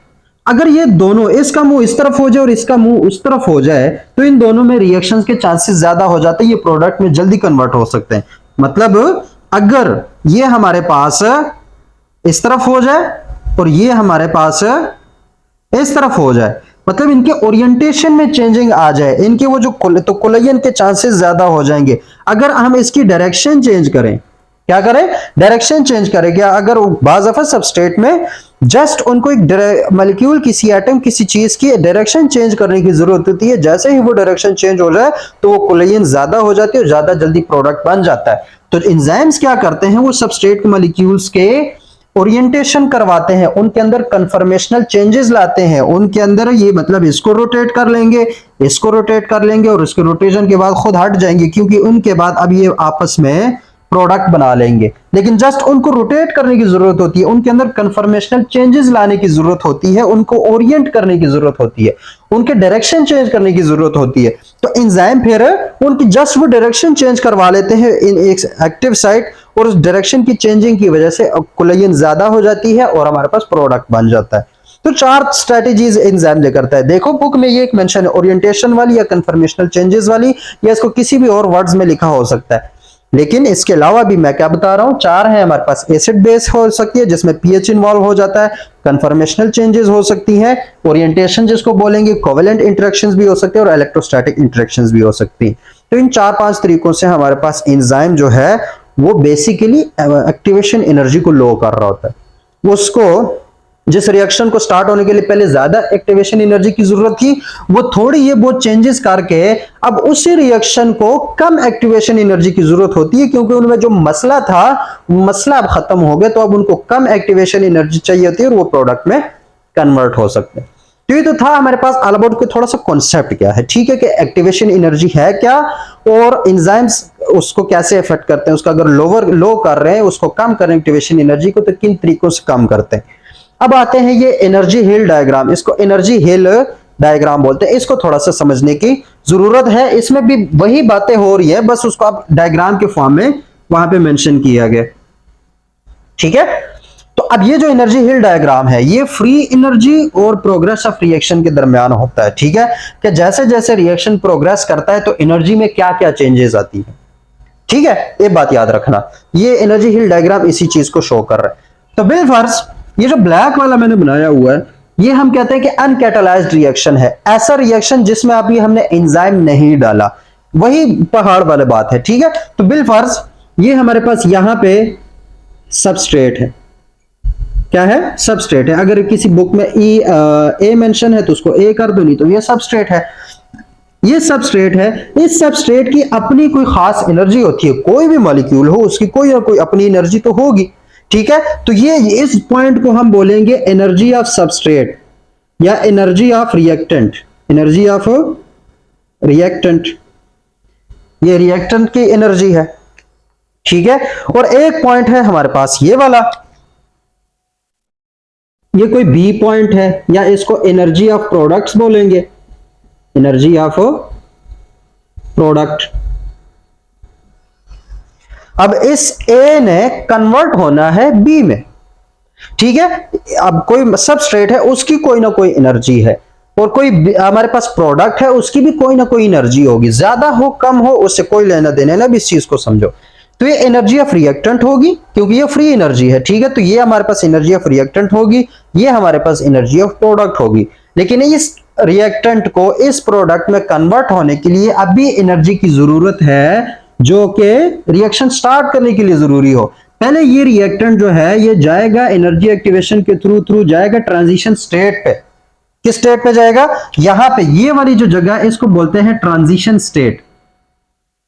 [SPEAKER 1] अगर ये दोनों, इसका मुंह इस तरफ हो जाए और इसका मुंह उस तरफ हो जाए, तो इन दोनों में रिएक्शंस के चांसेस ज्यादा हो जाते हैं, ये प्रोडक्ट में जल्दी कन्वर्ट हो सकते हैं। मतलब अगर ये हमारे पास इस तरफ हो जाए और ये हमारे पास इस तरफ हो जाए, मतलब इनके ओरिएंटेशन में चेंजिंग आ जाए, इनके वो जो तो कोलिजन के चांसेस ज्यादा हो जाएंगे। अगर हम इसकी डायरेक्शन चेंज करें, क्या करें, डायरेक्शन चेंज करें, क्या अगर बाज़ दफा सबस्ट्रेट में जस्ट उनको एक मॉलिक्यूल, किसी एटम, किसी चीज की डायरेक्शन चेंज करने की जरूरत होती है, जैसे ही वो डायरेक्शन चेंज हो जाए तो वो कोलिजन ज्यादा हो जाती है और ज्यादा जल्दी प्रोडक्ट बन जाता है। तो एंजाइम्स क्या करते हैं, वो सबस्ट्रेट के मॉलिक्यूल्स के ओरिएंटेशन करवाते हैं, उनके अंदर कन्फर्मेशनल चेंजेस लाते हैं, उनके अंदर ये मतलब इसको रोटेट कर लेंगे, इसको रोटेट कर लेंगे और इसके रोटेशन के बाद खुद हट जाएंगे, क्योंकि उनके बाद अब ये आपस में प्रोडक्ट बना लेंगे। लेकिन जस्ट उनको रोटेट करने की जरूरत होती है, उनके अंदर कन्फर्मेशनल चेंजेस लाने की जरूरत होती है, उनको ओरिएंट करने की जरूरत होती है, उनके डायरेक्शन चेंज करने की जरूरत होती है। तो एंजाइम फिर उनकी जस्ट वो डायरेक्शन चेंज करवा लेते हैं इन एक एक्टिव साइट, और उस डायरेक्शन की चेंजिंग की वजह से कोलेजन ज्यादा हो जाती है और हमारे पास प्रोडक्ट बन जाता है। तो 4 स्ट्रेटेजीज एंजाइम जो करता है। देखो बुक में ये एक मेंशन है, ओरिएंटेशन वाली या कन्फर्मेशनल चेंजेस वाली, या इसको किसी भी और वर्ड्स में लिखा हो सकता है, लेकिन इसके अलावा भी मैं क्या बता रहा हूं, 4 है हमारे पास। एसिड बेस हो सकती है जिसमें पीएच इन्वॉल्व हो जाता है, कन्फर्मेशनल चेंजेस हो सकती हैं, ओरिएंटेशन जिसको बोलेंगे, कोवेलेंट इंटरेक्शंस भी हो सकते हैं और इलेक्ट्रोस्टैटिक इंटरेक्शंस भी हो सकती हैं। तो इन 4-5 तरीकों से हमारे पास एंजाइम जो है वो बेसिकली एक्टिवेशन एनर्जी को लो कर रहा होता है। उसको जिस रिएक्शन को स्टार्ट होने के लिए पहले ज्यादा एक्टिवेशन एनर्जी की जरूरत थी, वो थोड़ी ये बहुत चेंजेस करके अब उसी रिएक्शन को कम एक्टिवेशन एनर्जी की जरूरत होती है, क्योंकि उनमें जो मसला था मसला अब खत्म हो गया, तो अब उनको कम एक्टिवेशन एनर्जी चाहिए होती है और वो प्रोडक्ट में कन्वर्ट हो सकते हैं। तो ये तो था हमारे पास ऑल अबाउट के थोड़ा सा कॉन्सेप्ट क्या है, ठीक है, कि एक्टिवेशन एनर्जी है क्या और एंजाइम्स उसको कैसे इफेक्ट करते हैं, उसका अगर लो कर रहे हैं, उसको कम करें एक्टिवेशन एनर्जी को, तो किन तरीकों से कम करते हैं। अब आते हैं ये एनर्जी हिल डायग्राम, इसको एनर्जी हिल डायग्राम बोलते हैं। इसको थोड़ा सा समझने की जरूरत है, इसमें भी वही बातें हो रही है, बस उसको आप डायग्राम के फॉर्म में वहां पे मेंशन किया गया, ठीक है। तो अब ये जो एनर्जी हिल डायग्राम है, ये फ्री एनर्जी और प्रोग्रेस ऑफ रिएक्शन के दरमियान होता है, ठीक है, कि जैसे जैसे रिएक्शन प्रोग्रेस करता है तो एनर्जी में क्या क्या चेंजेस आती है, ठीक है, ये बात याद रखना। ये एनर्जी हिल डायग्राम इसी चीज को शो कर रहा है। तो बिलफर्ज ये जो ब्लैक वाला मैंने बनाया हुआ है, ये हम कहते हैं कि अनकैटालाइज्ड रिएक्शन है, ऐसा रिएक्शन जिसमें अभी हमने एंजाइम नहीं डाला, वही पहाड़ वाली बात है, ठीक है। तो बिलफर्ज ये हमारे पास यहां पे सबस्ट्रेट है, क्या है, सबस्ट्रेट है। अगर किसी बुक में ए मेंशन है तो उसको ए कर दो, नहीं तो ये सबस्ट्रेट है, ये सबस्ट्रेट है। इस सबस्ट्रेट की अपनी कोई खास एनर्जी होती है, कोई भी मॉलिक्यूल हो उसकी कोई ना कोई अपनी एनर्जी तो होगी, ठीक है। तो ये इस पॉइंट को हम बोलेंगे एनर्जी ऑफ सबस्ट्रेट या energy of reactant, energy of reactant, ये रिएक्टेंट की एनर्जी है, ठीक है। और एक पॉइंट है हमारे पास ये वाला, ये कोई बी पॉइंट है, या इसको एनर्जी ऑफ प्रोडक्ट्स बोलेंगे, एनर्जी ऑफ प्रोडक्ट। अब इस ए ने कन्वर्ट होना है बी में, ठीक है। अब कोई सबस्ट्रेट है उसकी कोई ना कोई एनर्जी है, और कोई हमारे पास प्रोडक्ट है उसकी भी कोई ना कोई एनर्जी होगी, ज्यादा हो कम हो उससे कोई लेना देना ना, भी इस चीज को समझो। तो ये एनर्जी ऑफ रिएक्टेंट होगी क्योंकि ये फ्री एनर्जी है, ठीक है। तो ये हमारे पास एनर्जी ऑफ रिएक्टेंट होगी, ये हमारे पास एनर्जी ऑफ प्रोडक्ट होगी। लेकिन इस रिएक्टेंट को इस प्रोडक्ट में कन्वर्ट होने के लिए अभी एनर्जी की जरूरत है, जो कि रिएक्शन स्टार्ट करने के लिए जरूरी हो। पहले ये रिएक्टेंट जो है ये जाएगा एनर्जी एक्टिवेशन के थ्रू जाएगा ट्रांजिशन स्टेट पे। किस स्टेट पे जाएगा, यहां पे ये वाली जो जगह है इसको बोलते हैं ट्रांजिशन स्टेट,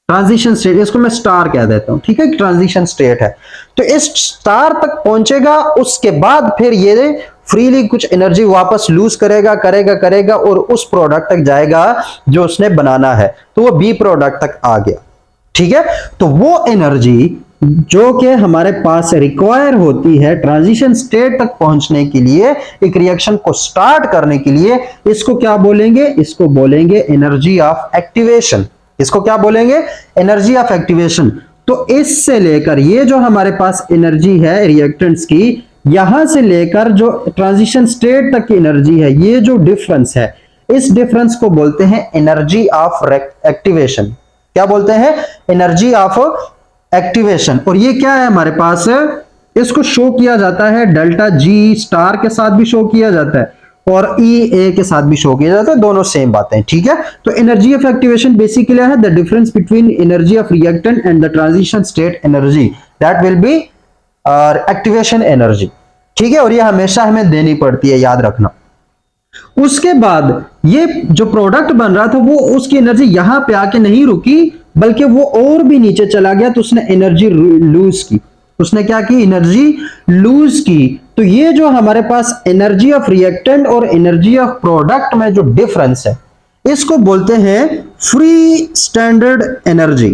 [SPEAKER 1] ट्रांजिशन स्टेट, इसको मैं स्टार कह देता हूं, ठीक है, ट्रांजिशन स्टेट है। तो इस स्टार तक पहुंचेगा, उसके बाद फिर ये फ्रीली कुछ एनर्जी वापस लूज करेगा और उस प्रोडक्ट तक जाएगा जो उसने बनाना है, तो वो बी प्रोडक्ट तक आ गया, ठीक है। तो वो एनर्जी जो कि हमारे पास रिक्वायर होती है ट्रांजिशन स्टेट तक पहुंचने के लिए, एक रिएक्शन को स्टार्ट करने के लिए, इसको क्या बोलेंगे, इसको बोलेंगे एनर्जी ऑफ एक्टिवेशन। इसको क्या बोलेंगे, एनर्जी ऑफ एक्टिवेशन। तो इससे लेकर ये जो हमारे पास एनर्जी है रिएक्टेंट्स की, यहां से लेकर जो ट्रांजिशन स्टेट तक की एनर्जी है, ये जो डिफरेंस है, इस डिफरेंस को बोलते हैं एनर्जी ऑफ एक्टिवेशन। क्या बोलते हैं? Energy of activation. और ये क्या है हमारे पास, इसको शो किया जाता है डेल्टा जी स्टार के साथ भी शो किया जाता है और ई ए के साथ भी शो किया जाता है, दोनों सेम बातें हैं, ठीक है। तो एनर्जी ऑफ एक्टिवेशन बेसिकली है the difference between energy of reactant and the transition state energy, that will be activation energy, ठीक है। और ये हमेशा हमें देनी पड़ती है, याद रखना। उसके बाद ये जो प्रोडक्ट बन रहा था वो उसकी एनर्जी यहां पे आके नहीं रुकी, बल्कि वो और भी नीचे चला गया, तो उसने एनर्जी लूज की। उसने क्या की? एनर्जी लूज की। तो ये जो हमारे पास एनर्जी ऑफ रिएक्टेंट और एनर्जी ऑफ प्रोडक्ट में जो डिफरेंस है, इसको बोलते हैं फ्री स्टैंडर्ड एनर्जी।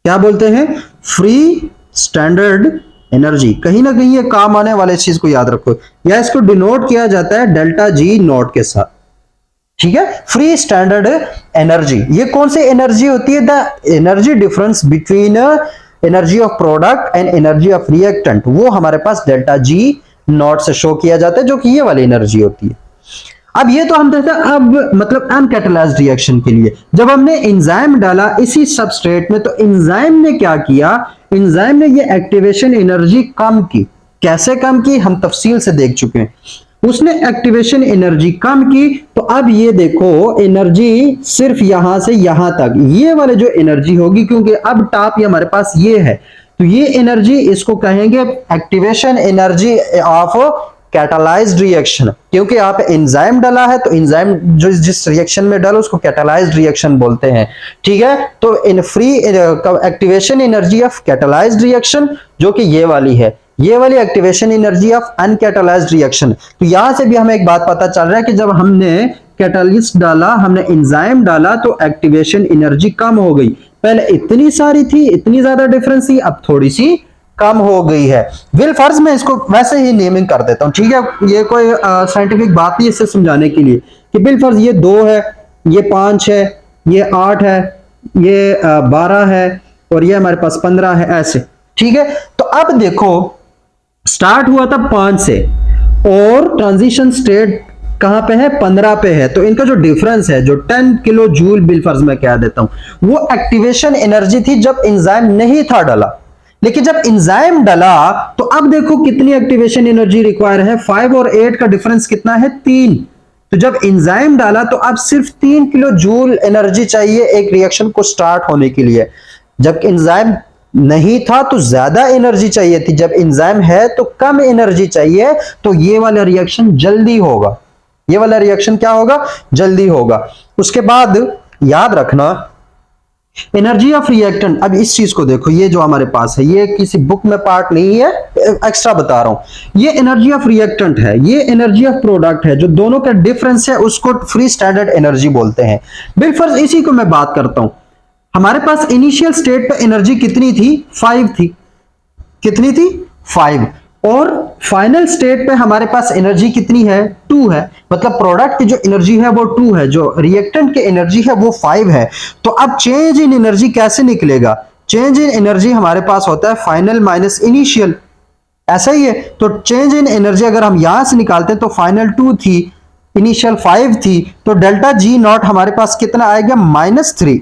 [SPEAKER 1] क्या बोलते हैं? Free standard energy. कहीं ना कहीं ये काम आने वाले चीज को याद रखो, या इसको डिनोट किया जाता है डेल्टा जी नॉट के साथ, ठीक है। फ्री स्टैंडर्ड एनर्जी, ये कौन सी एनर्जी होती है? The energy difference between energy of product and energy of reactant, वो हमारे पास डेल्टा जी नॉट से शो किया जाता है, जो कि ये वाली एनर्जी होती है। अब ये तो हम देखते हैं, अब मतलब अनकैटालाइज्ड रिएक्शन के लिए जब हमने एंजाइम डाला इसी सबस्ट्रेट में, तो एंजाइम ने क्या किया? एंजाइम ने ये एक्टिवेशन एनर्जी कम की। कैसे कम की? हम तफसील से देख चुके हैं। उसने एक्टिवेशन एनर्जी कम की, तो अब ये देखो एनर्जी सिर्फ यहां से यहां तक, ये वाले जो एनर्जी होगी, क्योंकि अब टॉप ये हमारे पास ये है, तो ये एनर्जी इसको कहेंगे activation energy of catalysed reaction, क्योंकि यहाँ पे एंजाइम डाला है, तो एंजाइम जो जिस रिएक्शन में डालो उसको कैटालाइज्ड रिएक्शन बोलते हैं, ठीक है। तो इन free activation energy of catalysed reaction, जो कि ये वाली है, ये वाली activation energy of uncatalysed reaction. तो यहां से भी हमें एक बात पता चल रहा है कि जब हमने कैटालिस्ट डाला, हमने एंजाइम डाला, तो एक्टिवेशन एनर्जी कम हो गई। पहले इतनी सारी थी, इतनी ज्यादा डिफरेंस थी, अब थोड़ी सी कम हो गई है। विल फर्ज मैं इसको वैसे ही नेमिंग कर देता हूं, ठीक है। ये कोई साइंटिफिक बात नहीं, इससे समझाने के लिए कि बिल फर्ज ये 2 है, ये 5 है, ये 8 है, ये 12 है, और ये हमारे पास 15 है, ऐसे, ठीक है। तो अब देखो स्टार्ट हुआ था 5 से और ट्रांजिशन स्टेट कहां पे है? 15 पे है। तो इनका जो डिफरेंस है, जो 10 किलो जूल बिल फर्ज मैं कह देता हूं, वो एक्टिवेशन एनर्जी थी जब एंजाइम नहीं था डाला। लेकिन जब एंजाइम डाला तो अब देखो कितनी एक्टिवेशन एनर्जी रिक्वायर है, 5 और 8 का डिफरेंस कितना है? 3। तो जब एंजाइम डाला तो अब सिर्फ 3 किलो जूल एनर्जी चाहिए एक रिएक्शन को स्टार्ट होने के लिए। जब एंजाइम नहीं था तो ज्यादा एनर्जी चाहिए थी, जब एंजाइम है तो कम एनर्जी चाहिए, तो ये वाला रिएक्शन जल्दी होगा। ये वाला रिएक्शन क्या होगा? जल्दी होगा। उसके बाद याद रखना एनर्जी ऑफ रिएक्टेंट। अब इस चीज को देखो, ये जो हमारे पास है, ये किसी बुक में पार्ट नहीं है, एक्स्ट्रा बता रहा हूं। ये एनर्जी ऑफ रिएक्टेंट है, ये एनर्जी ऑफ प्रोडक्ट है, जो दोनों का डिफरेंस है उसको फ्री स्टैंडर्ड एनर्जी बोलते हैं। बिलफर्ज इसी को मैं बात करता हूं। हमारे पास इनिशियल स्टेट पे एनर्जी कितनी थी? 5 थी। कितनी थी? 5। और फाइनल स्टेट पे हमारे पास एनर्जी कितनी है? 2 है। मतलब प्रोडक्ट की जो एनर्जी है वो 2 है, जो रिएक्टेंट की एनर्जी है वो 5 है। तो अब चेंज इन एनर्जी कैसे निकलेगा? चेंज इन एनर्जी हमारे पास होता है फाइनल माइनस इनिशियल, ऐसा ही है। तो चेंज इन एनर्जी अगर हम यहां से निकालते हैं तो फाइनल 2 थी, इनिशियल 5 थी, तो डेल्टा जी नॉट हमारे पास कितना आएगा? -3।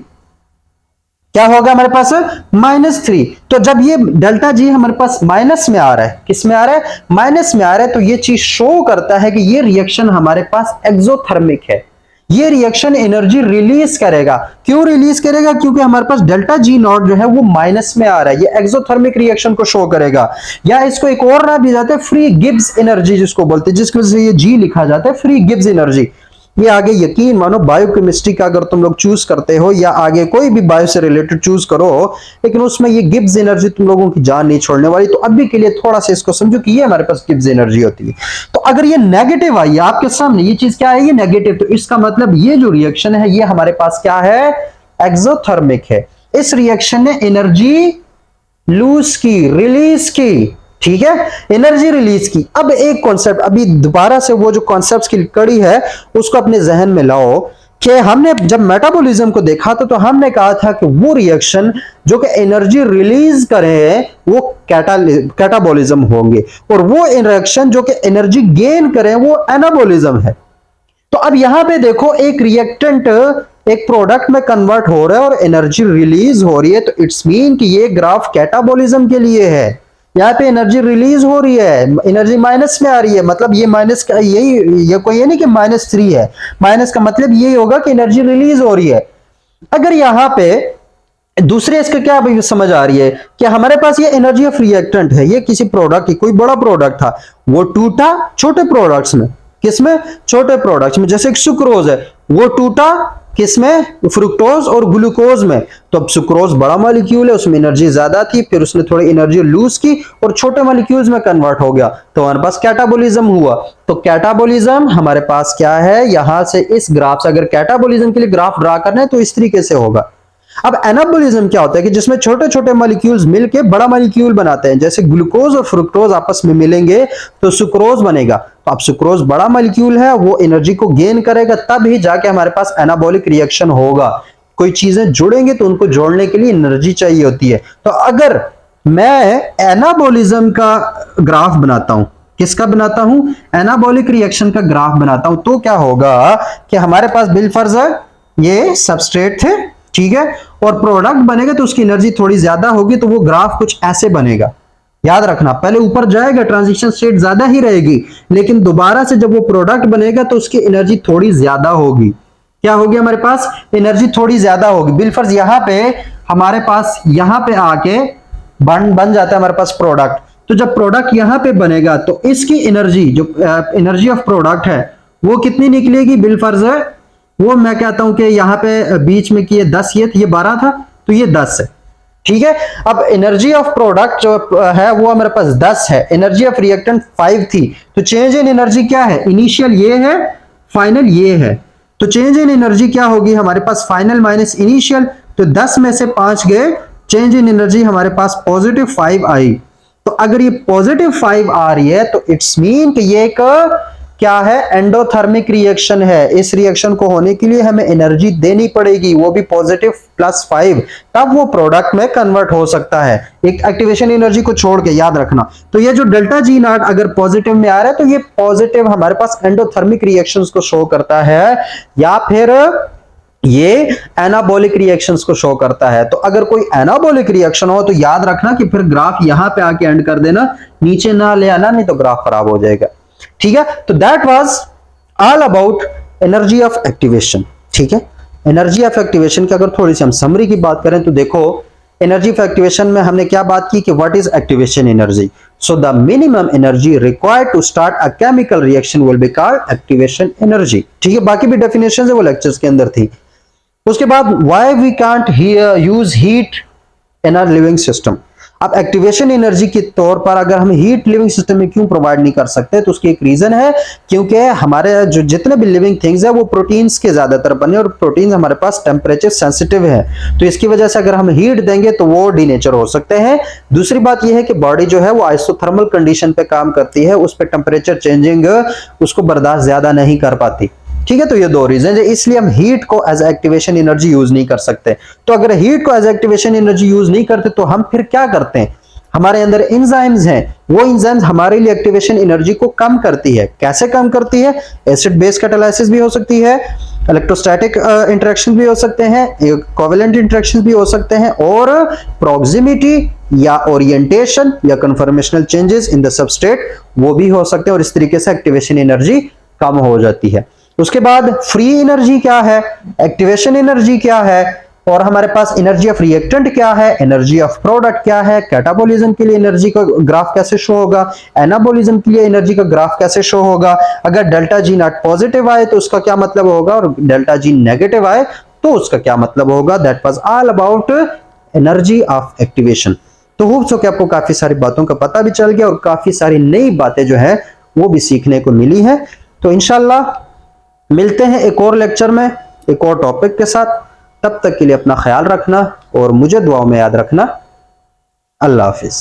[SPEAKER 1] क्या होगा हमारे पास? -3। तो जब ये डेल्टा जी हमारे पास माइनस में आ रहा है, किस में आ रहा है? माइनस में आ रहा है, तो ये चीज शो करता है कि ये रिएक्शन हमारे पास एक्सोथर्मिक है। ये रिएक्शन एनर्जी रिलीज करेगा। क्यों रिलीज करेगा? क्योंकि हमारे पास डेल्टा जी नॉट जो है वो माइनस में आ रहा है, ये एक्सोथर्मिक रिएक्शन को शो करेगा। या इसको एक और नाम दिया जाता है फ्री गिब्स एनर्जी, जिसको बोलते हैं, जिसकी वजह से ये जी लिखा जाता है, फ्री गिब्स एनर्जी। ये आगे यकीन मानो बायोकेमिस्ट्री का अगर तुम लोग चूज करते हो, या आगे कोई भी बायो से रिलेटेड चूज करो, लेकिन उसमें ये गिब्स एनर्जी तुम लोगों की जान नहीं छोड़ने वाली। तो अभी के लिए थोड़ा सा इसको समझो कि ये हमारे पास गिब्स एनर्जी होती है। तो अगर ये नेगेटिव आई आपके सामने, ये चीज क्या है? ये नेगेटिव, तो इसका मतलब ये जो रिएक्शन है ये हमारे पास क्या है? एक्सोथर्मिक है। इस रिएक्शन ने एनर्जी लूज की, रिलीज की, ठीक है, एनर्जी रिलीज की। अब एक कॉन्सेप्ट, अभी दोबारा से वो जो कॉन्सेप्ट्स की कड़ी है उसको अपने जहन में लाओ कि हमने जब मेटाबॉलिज्म को देखा तो हमने कहा था कि वो रिएक्शन जो कि एनर्जी रिलीज करें वो कैटाबॉलिज्म होंगे, और वो रिएक्शन जो कि एनर्जी गेन करें वो एनाबॉलिज्म है। तो अब यहां पे देखो, एक रिएक्टेंट एक प्रोडक्ट में कन्वर्ट हो रहा है और एनर्जी रिलीज हो रही है, तो इट्स मीन कि ये ग्राफ कैटाबॉलिज्म के लिए है। यहाँ पे एनर्जी रिलीज हो रही है, एनर्जी माइनस में आ रही है, मतलब ये माइनस का यही, ये कोई ये नहीं कि -3 है, माइनस का मतलब यही होगा कि एनर्जी रिलीज हो रही है। अगर यहाँ पे दूसरे इसका क्या अभी समझ आ रही है कि हमारे पास ये एनर्जी ऑफ रिएक्टेंट है, ये किसी प्रोडक्ट की, कोई बड़ा प्रोडक्ट था, वो टूटा छोटे प्रोडक्ट्स में, किसमें, छोटे प्रोडक्ट्स में, जैसे सुक्रोज है, वो टूटा किसमें, फ्रुक्टोज और ग्लूकोज में। तो अब सुक्रोज बड़ा मॉलिक्यूल है, उसमें एनर्जी ज्यादा थी, फिर उसने थोड़ी एनर्जी लूज की और छोटे मॉलिक्यूल्स में कन्वर्ट हो गया, तो हमारे पास कैटाबॉलिज्म हुआ। तो कैटाबॉलिज्म हमारे पास क्या है, यहां से इस ग्राफ से अगर कैटाबॉलिज्म के लिए ग्राफ ड्रा करना है तो इस तरीके से होगा। अब एनाबॉलिज्म क्या होता है कि जिसमें छोटे छोटे मॉलिक्यूल्स मिलके बड़ा मॉलिक्यूल बनाते हैं, जैसे ग्लूकोज और फ्रुक्टोज आपस में मिलेंगे तो सुक्रोज बनेगा। तो अब सुक्रोज बड़ा मॉलिक्यूल है, वो एनर्जी को गेन करेगा, तब ही जाके हमारे पास एनाबॉलिक रिएक्शन होगा। कोई चीजें जुड़ेंगे तो उनको जोड़ने के लिए एनर्जी चाहिए होती है। तो अगर मैं एनाबॉलिज्म का ग्राफ बनाता हूं, किसका बनाता हूं, एनाबॉलिक रिएक्शन का ग्राफ बनाता हूं, तो क्या होगा कि हमारे पास बिलफर्ज ये सबस्ट्रेट थे, ठीक है, और प्रोडक्ट बनेगा तो उसकी एनर्जी थोड़ी ज्यादा होगी, तो वो ग्राफ कुछ ऐसे बनेगा। याद रखना, पहले ऊपर जाएगा, ट्रांजिशन स्टेट ज्यादा ही रहेगी, लेकिन दोबारा से जब वो प्रोडक्ट बनेगा तो उसकी एनर्जी थोड़ी ज्यादा होगी। क्या होगी, हमारे पास एनर्जी थोड़ी ज्यादा होगी। बिलफर्ज यहां पे हमारे पास यहां पे आके बन जाता है हमारे पास प्रोडक्ट। तो जब प्रोडक्ट यहां पे बनेगा तो इसकी एनर्जी, जो एनर्जी ऑफ प्रोडक्ट है, वो कितनी निकलेगी, बिलफर्ज है वो मैं कहता हूं कि यहां पे बीच में कि ये 10 ये 12 था, तो ये 10 है, ठीक है। अब एनर्जी ऑफ प्रोडक्ट जो है वो हमारे पास 10 है, एनर्जी ऑफ रिएक्टेंट 5 थी, तो चेंज इन एनर्जी क्या है, इनिशियल ये है, फाइनल ये है। तो चेंज इन एनर्जी क्या होगी हमारे पास, फाइनल माइनस इनिशियल, तो 10 में से 5 गए, चेंज इन एनर्जी हमारे पास +5 आई। तो अगर ये +5 आ रही है तो इट्स मीन कि ये एक क्या है, एंडोथर्मिक रिएक्शन है। इस रिएक्शन को होने के लिए हमें एनर्जी देनी पड़ेगी, वो भी +5, तब वो प्रोडक्ट में कन्वर्ट हो सकता है, एक एक्टिवेशन एनर्जी को छोड़ के, याद रखना। तो ये जो डेल्टा जी नॉट अगर पॉजिटिव में आ रहा है तो ये पॉजिटिव हमारे पास एंडोथर्मिक रिएक्शंस को शो करता है, या फिर ये एनाबॉलिक रिएक्शंस को शो करता है। तो अगर कोई एनाबॉलिक रिएक्शन हो तो याद रखना कि फिर ग्राफ यहां पे आके एंड कर देना, नीचे ना ले आना, नहीं तो ग्राफ खराब हो जाएगा, ठीक है। तो that was all about energy of activation, ठीक है। एनर्जी ऑफ एक्टिवेशन की अगर थोड़ी सी हम समरी की बात करें तो देखो, एनर्जी ऑफ एक्टिवेशन में हमने क्या बात की कि what is activation energy. So the minimum energy required to start a chemical reaction will be called activation energy, ठीक है। बाकी भी डेफिनेशन है वो लेक्चर्स के अंदर थी। उसके बाद why we can't use heat in our living system. अब एक्टिवेशन एनर्जी के तौर पर अगर हम हीट लिविंग सिस्टम में क्यों प्रोवाइड नहीं कर सकते, तो उसकी एक रीजन है, क्योंकि हमारे जो जितने भी लिविंग थिंग्स है वो प्रोटीन्स के ज्यादातर बने, और प्रोटीन हमारे पास टेम्परेचर सेंसिटिव है, तो इसकी वजह से अगर हम हीट देंगे तो वो डीनेचर हो सकते हैं। दूसरी बात यह है कि बॉडी जो है वो आइसोथर्मल कंडीशन पे काम करती है, उस पर टेम्परेचर चेंजिंग उसको बर्दाश्त ज्यादा नहीं कर पाती, ठीक है। तो ये दो रीजन है, इसलिए हम हीट को एज एक्टिवेशन एनर्जी यूज नहीं कर सकते। तो अगर हीट को एज एक्टिवेशन एनर्जी यूज नहीं करते तो हम फिर क्या करते हैं, हमारे अंदर एंजाइम्स हैं, वो एंजाइम्स हमारे लिए एक्टिवेशन एनर्जी को कम करती है। कैसे कम करती है, एसिड बेस कैटालाइसिस भी हो सकती है, इलेक्ट्रोस्टैटिक इंटरेक्शन भी हो सकते हैं, कोवेलेंट इंटरेक्शन भी हो सकते हैं, और प्रॉक्सिमिटी या ओरिएंटेशन या conformational changes in the substrate वो भी हो सकते हैं, और इस तरीके से एक्टिवेशन एनर्जी कम हो जाती है। उसके बाद फ्री एनर्जी क्या है, एक्टिवेशन एनर्जी क्या है, और हमारे पास एनर्जी ऑफ रिएक्टेंट क्या है, एनर्जी ऑफ प्रोडक्ट क्या है, कैटाबॉलिज्म के लिए एनर्जी का ग्राफ कैसे शो होगा, एनाबॉलिज्म के लिए एनर्जी का ग्राफ कैसे शो होगा, अगर डेल्टा जी नॉट पॉजिटिव आए तो उसका क्या मतलब होगा, और डेल्टा जी नेगेटिव आए तो उसका क्या मतलब होगा। That was all about energy of activation. तो होप सो कि आपको काफी सारी बातों का पता भी चल गया, और काफी सारी नई बातें जो है वो भी सीखने को मिली है। तो इंशाल्लाह मिलते हैं एक और लेक्चर में एक और टॉपिक के साथ। तब तक के लिए अपना ख्याल रखना और मुझे दुआओं में याद रखना। अल्लाह हाफिज।